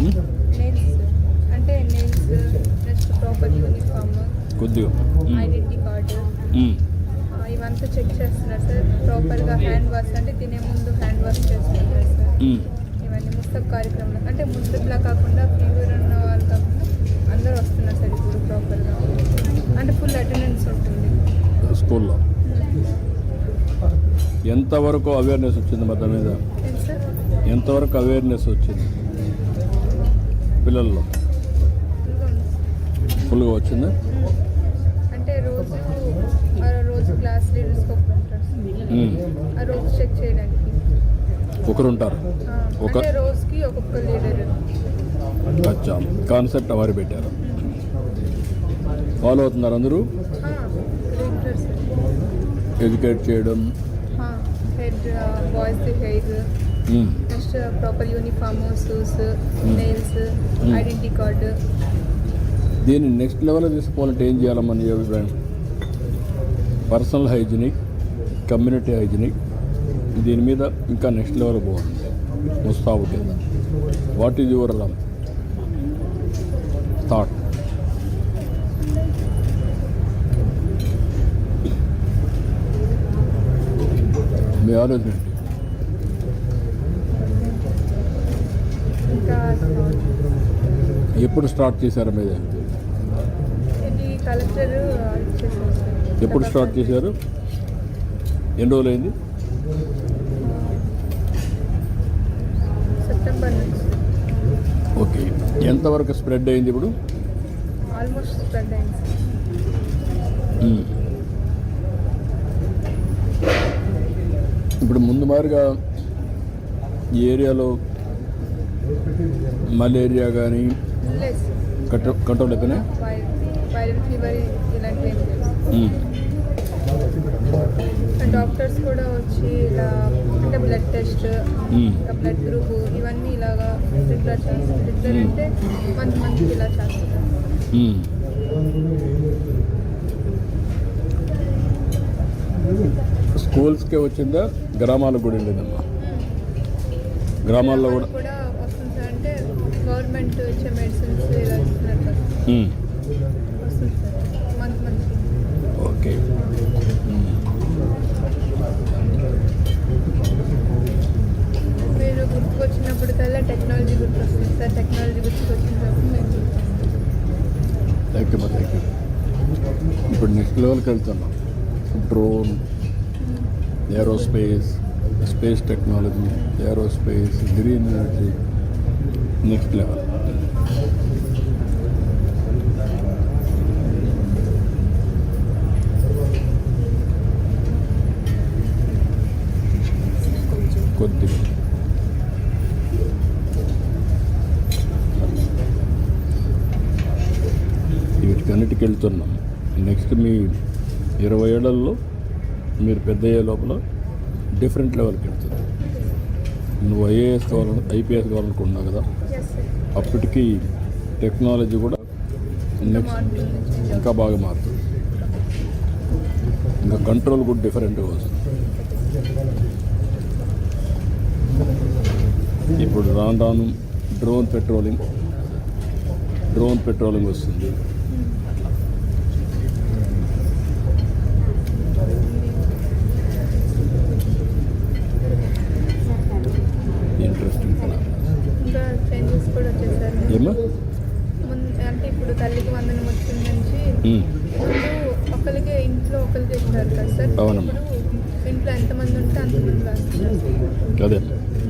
Nails అంటే nails next proper uniform కొద్దిగా identity card ఇవంతా చెక్ చేస్తున్నారు సార్. ప్రాపర్గా హ్యాండ్ వాష్ అంటే తినే ముందు హ్యాండ్ వాష్ చేస్తున్నారు సార్. ఇవన్నీ ముస్తక్ కార్యక్రమం అంటే ముస్తక్లా కాకుండా ఫీవర్ ఉన్న వాళ్ళు కాకుండా అందరూ వస్తున్నారు సార్ ఇప్పుడు ప్రాపర్గా. అంటే ఫుల్ అటెండెన్స్ ఉంటుంది స్కూల్లో. ఎంతవరకు అవేర్నెస్ వచ్చింది మొత్తం మీద? ఎంతవరకు అవేర్నెస్ వచ్చింది పిల్లల్లో? ఫుల్గా వచ్చిందా? అంటే రోజు క్లాస్ లీడర్స్ ఆ రోజు చెక్ చేయడానికి ఒకరు ఉంటారు. అంటే రోజుకి ఒక్కొక్క లీడర్. అచ్చా, కాన్సెప్ట్ అవర్ పెట్టారు. ఫాలో అవుతున్నారు అందరూ? ఎడ్యుకేట్ చేయడం, head boys hair next proper uniform, shoes, nails, identity card. దీన్ని నెక్స్ట్ లెవెల్లో తీసుకోవాలంటే ఏం చేయాలమ్మా నీ అభిప్రాయం? పర్సనల్ హైజీనిక్, కమ్యూనిటీ హైజీనిక్, దీని మీద ఇంకా నెక్స్ట్ లెవెల్ పోవాలి ముస్తాబు కింద. What is your thought? మీ ఆలోచన ఏంటి? ఎప్పుడు స్టార్ట్ చేశారు మీద? కలెక్టర్ ఎప్పుడు స్టార్ట్ చేశారు? ఎన్ని రోజులు అయింది? సెప్టెంబర్ నుంచి. ఓకే, ఎంతవరకు స్ప్రెడ్ అయింది ఇప్పుడు? ఆల్మోస్ట్ స్ప్రెడ్ అయింది. ఇప్పుడు ముందు మాదిరిగా ఈ ఏరియాలో మలేరియా కానీ కంట్రోల్ అయిపోయినా? వైరల్ ఫీవర్ ఇలాంటివి డాక్టర్స్ కూడా వచ్చి ఇలా అంటే బ్లడ్ టెస్ట్, బ్లడ్ గ్రూప్ ఇవన్నీ ఇలాగా రెగ్యులర్ అంటే మంత్కి ఇలా చేస్తారు. స్కూల్స్కే వచ్చిందా? గ్రామాలకు కూడా వెళ్ళిందమ్మా? గ్రామాల్లో కూడా వస్తుంది సార్. అంటే గవర్నమెంట్ ఇచ్చే మెడిసిన్స్ ఇలా ఇస్తున్నారు కదా, వస్తుంది సార్ మంత్కి. ఓకే, మీరు గుర్తుకొచ్చినప్పటికల్లా టెక్నాలజీ గుర్తొస్తుంది సార్. టెక్నాలజీ గుర్తుకొచ్చినప్పుడు మేము థ్యాంక్ యూ. ఇప్పుడు నెక్స్ట్ లెవెల్కి వెళ్తున్నాం. Drone, aerospace, space technology, aerospace, green energy, next level. కొద్దిగా వీటికన్నిటికి వెళ్తున్నాం. నెక్స్ట్ మీ 20 ఏళ్లలో మీరు పెద్ద అయ్యే లోపల డిఫరెంట్ లెవెల్కి వెళ్తుంది. నువ్వు ఐఏఎస్ కావాలని ఐపీఎస్ కావాలనుకుంటున్నావు కదా, అప్పటికి టెక్నాలజీ కూడా నెక్స్ట్ ఇంకా బాగా మారుతుంది. ఇంకా కంట్రోల్ కూడా డిఫరెంట్గా వస్తుంది. ఇప్పుడు రాను డ్రోన్ పెట్రోలింగ్ వస్తుంది. ఇంట్రెస్టింగ్ ఇంకా చేంజెస్ కూడా వచ్చేసారు. ఏమా అంటే ఇప్పుడు తల్లికి వందనం వచ్చిన నుంచి ఒకరికి ఇంట్లో ఒకరికి ఇస్తారు కదా సార్. అవునమ్మా. ఇంట్లో ఎంతమంది ఉంటే అంతమంది రాస్తారు. అదే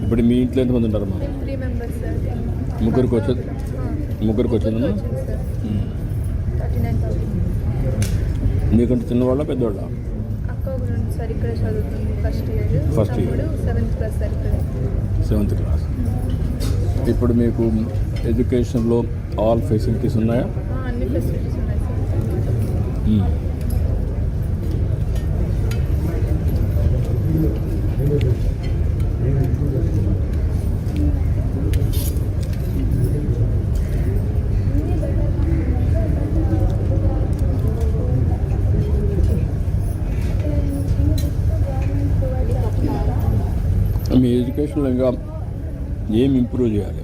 ఇప్పుడు మీ ఇంట్లో ఎంతమంది ఉంటారమ్మా? 3 మెంబర్స్ సార్. ముగ్గురికి వచ్చిందమ్మా. 39,000. నీకంటే చిన్నవాళ్ళ పెద్దవాళ్ళ? అక్క ఒకరు సార్ ఇక్కడే చదువుతుంది first year 7th class sir ఇక్కడ. 7th class. ఇప్పుడు మీకు ఎడ్యుకేషన్లో ఆల్ ఫెసిలిటీస్ ఉన్నాయా? అన్ని ఫెసిలిటీస్ ఉన్నాయి సార్. మీ ఎడ్యుకేషన్లో ఇంకా ఏం ఇంప్రూవ్ చేయాలి?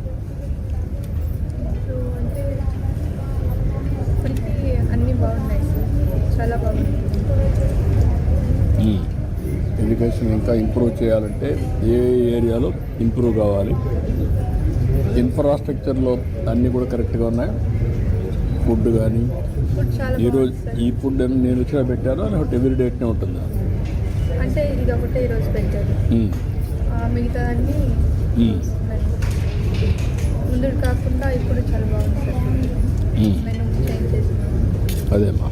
బాగున్నాయి సార్, చాలా బాగున్నాయి. ఎడ్యుకేషన్ ఇంకా ఇంప్రూవ్ చేయాలంటే ఏ ఏరియాలో ఇంప్రూవ్ కావాలి, ఇన్ఫ్రాస్ట్రక్చర్లో అన్నీ కూడా కరెక్ట్గా ఉన్నాయి. ఫుడ్ కానీ ఫుడ్ చాలా ఈరోజు బాగుంది సార్. ఈ ఫుడ్ నేను వచ్చినా పెట్టారో లేకపోతే ఎవ్రీ డేట్నే ఉంటుందా? అంటే ఇది ఒకటే ఈరోజు పెట్టారు, మిగతా అన్నీ ముందు కాకుండా ఇప్పుడు చాలా బాగుంది సార్. మెనూ చేంజ్ చేసినాము. అదేమ్మా.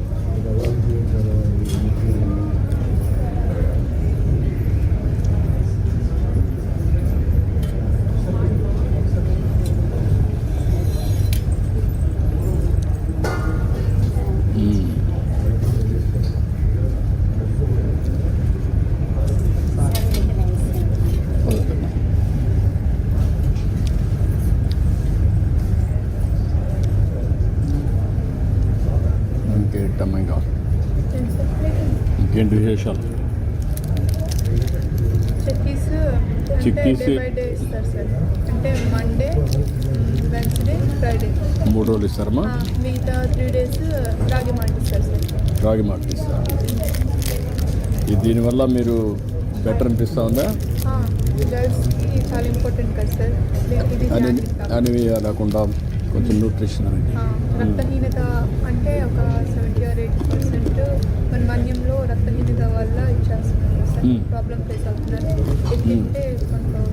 ఇంకేంటమ్మా ఇంకా ఇంకేంటి విశేషాలు? Chickies chickies day by day ఇస్తారు సార్. అంటే మండే, వెన్స్డే, ఫ్రైడే 3 రోజులు ఇస్తారమ్మా. మిగతా 3 డేస్ రాగి మాల్ట్ ఇస్తారు సార్. రాగి మాట ఇస్తారు. దీనివల్ల మీరు బెటర్ అనిపిస్తూ ఉందా? గర్ల్స్కి చాలా ఇంపార్టెంట్ కదా సార్. ఇది అని ధ్యానం కావాలి. అనేవి రాకుండా కొంచెం న్యూట్రిషన్ అనేది. రక్తహీనత అంటే ఒక 70 or 80% మన మన్యంలో రక్తహీనత వల్ల ఇచ్చేస్తున్నారు సార్. ప్రాబ్లం ఫేస్ అవుతున్నారు. ఇది తింటే కంట్రోల్.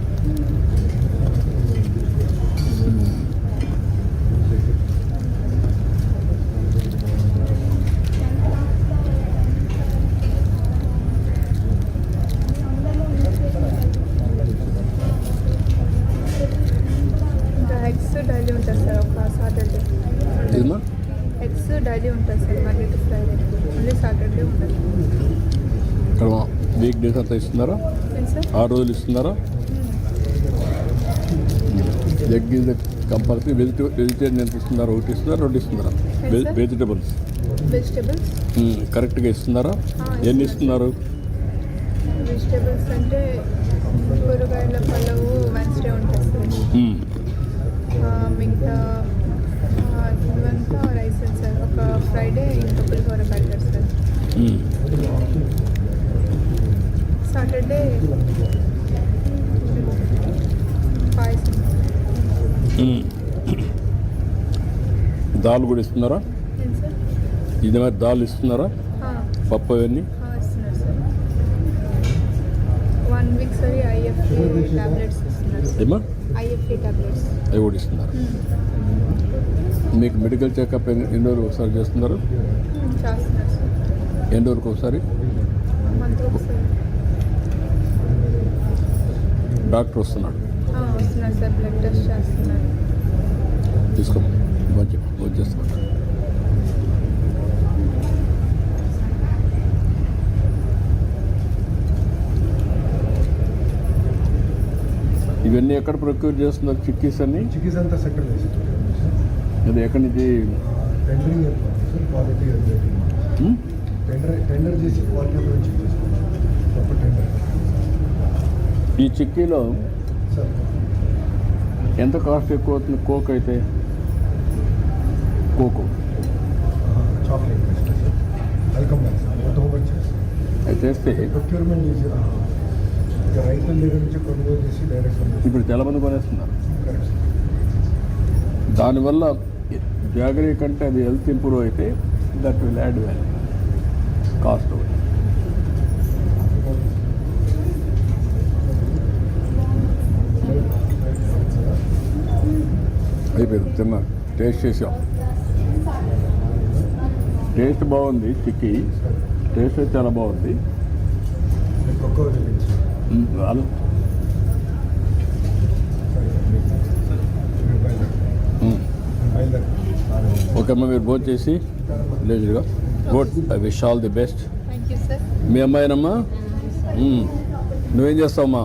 ఇంకా ఎగ్స్ డైలీ ఉంటుంది సార్. ఒక సాటర్డే ఇదమ్మా ఎగ్స్ డైలీ ఉంటుంది sir. Monday to Friday, only Saturday ఉంటుంది. ఇక్కడ వీక్ డేస్ అంతా ఇస్తున్నారా? ఏం సార్? 6 రోజులు ఇస్తున్నారా? Egg is compulsory. వెజిటేరియన్ ఎంత ఇస్తున్నారు? 1 ఇస్తున్నారా, 2 ఇస్తున్నారా? Yes, sir. వెజిటబుల్స్ వెజిటేబుల్స్ కరెక్ట్గా ఇస్తున్నారా? ఎన్ని ఇస్తున్నారు? వెజిటేబుల్స్ అంటే కూరగాయల పలావు వెన్స్డే ఉంటుంది సార్. మిగతా ఇవంతా రైస్ సార్. ఒక ఫ్రైడే ఇంకా పులిహోర పెడతారు సార్. సాటర్డే పాయసం. దాల్ కూడా ఇస్తున్నారా? ఏం సార్? ఇది మరి దాల్ ఇస్తున్నారా? పప్పు అవన్నీ ఇస్తున్నారు సార్. 1 వీక్ సరి ఐఎఫ్ఏ టాబ్లెట్స్ ఇస్తున్నారు సార్. ఏమా ఐఎఫ్ఏ టాబ్లెట్స్ అవి కూడా ఇస్తున్నారు. మీకు మెడికల్ చెకప్ ఎన్ని రోజులు ఒకసారి చేస్తున్నారు? చేస్తున్నారు సార్. ఎన్ని రోజులకు ఒకసారి? మంత్ ఒకసారి డాక్టర్ వస్తున్నాడు. వస్తున్నారు సార్. బ్లడ్ టెస్ట్ చేస్తున్నారు. తీసుకో మంచి చేస్తున్నాడు. ఇవన్నీ ఎక్కడ ప్రొక్యూర్ చేస్తున్నారు? చిక్కీస్ అన్ని చిక్కీస్ అంతా సెంట్రల్ అది ఎక్కడి నుంచి? Tendering sir. క్వాలిటీ టెండర్ చేసి క్వాలిటీ గురించి ప్రాపర్ టెండర్ ఈ చిక్కీలో సార్. ఎంత కాస్ట్ ఎక్కువ అవుతుంది? కోక్ అయితే cocoa chocolate sir. Welcome back sir. Homework చేస్తాం. అది చేస్తే ప్రొక్యూర్మెంట్ ఈజీ. రైతుల దగ్గర నుంచి కొనుగోలు చేసి డైరెక్ట్ ఇప్పుడు చాలామంది కొనేస్తున్నారు. Correct sir. దానివల్ల జాగరీ కంటే అది హెల్త్ ఇంప్రూవ్ అయితే that will add value. Cost అయిపోయింది. తిన్నా, టేస్ట్ చేసాం. టేస్ట్ బాగుంది. చిక్కీ టేస్ట్ అయితే చాలా బాగుంది. కొక్కో చూపించి ఓకే అమ్మ, మీరు భోజనం చేసి లేజర్గా good. I wish all the best. Thank you sir. మీ అమ్మాయినమ్మా? నువ్వేం చేస్తావమ్మా?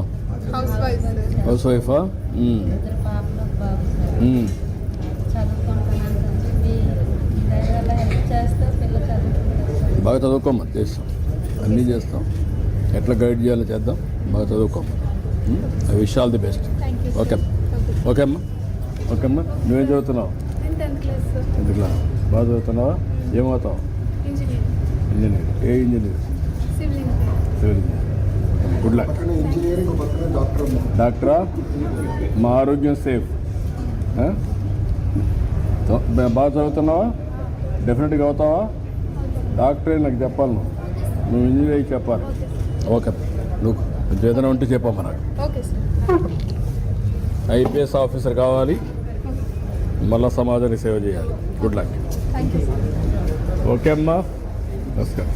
Housewife sir. హౌస్ వైఫా? ఇద్దరు పాపలు బాబు సార్. చదువుకుంటున్నాను సార్. మీ దయ వల్ల హెల్ప్ చేస్తే పిల్లలు చదువుకుంటారు. బాగా చదువుకోమ్మా. చేస్తాం, అన్నీ చేస్తాం. ఎట్లా గైడ్ చేయాలో చేద్దాం. బాగా చదువుకోమ్మా. I wish all the best. Thank you okay okay అమ్మా. ఓకే అమ్మా, నువ్వేం చదువుతున్నావు? నేను 10th క్లాస్ సార్. ఎందుకులా బాగా చదువుతున్నావా? ఏమవుతావు? ఇంజనీర్. ఏ engineer? Civil engineer. Civil engineer. Good luck. పక్కన ఇంజనీరింగ్ పక్కన డాక్టర్ అమ్మ. డాక్టరా? మా ఆరోగ్యం సేఫ్. బాగా చదువుతున్నావా? డెఫినెట్గా అవుతావా? డాక్టరే నాకు చెప్పాలి. నువ్వు ఇంజనీర్ అయ్యి చెప్పాలి. ఓకే, నువ్వు ఏదైనా ఉంటే చెప్పమ్మా నాకు. Okay sir. ఐపీఎస్ ఆఫీసర్ కావాలి, మళ్ళా సమాజానికి సేవ చేయాలి. Good luck. Thank you sir. Okay అమ్మా, నమస్కారం.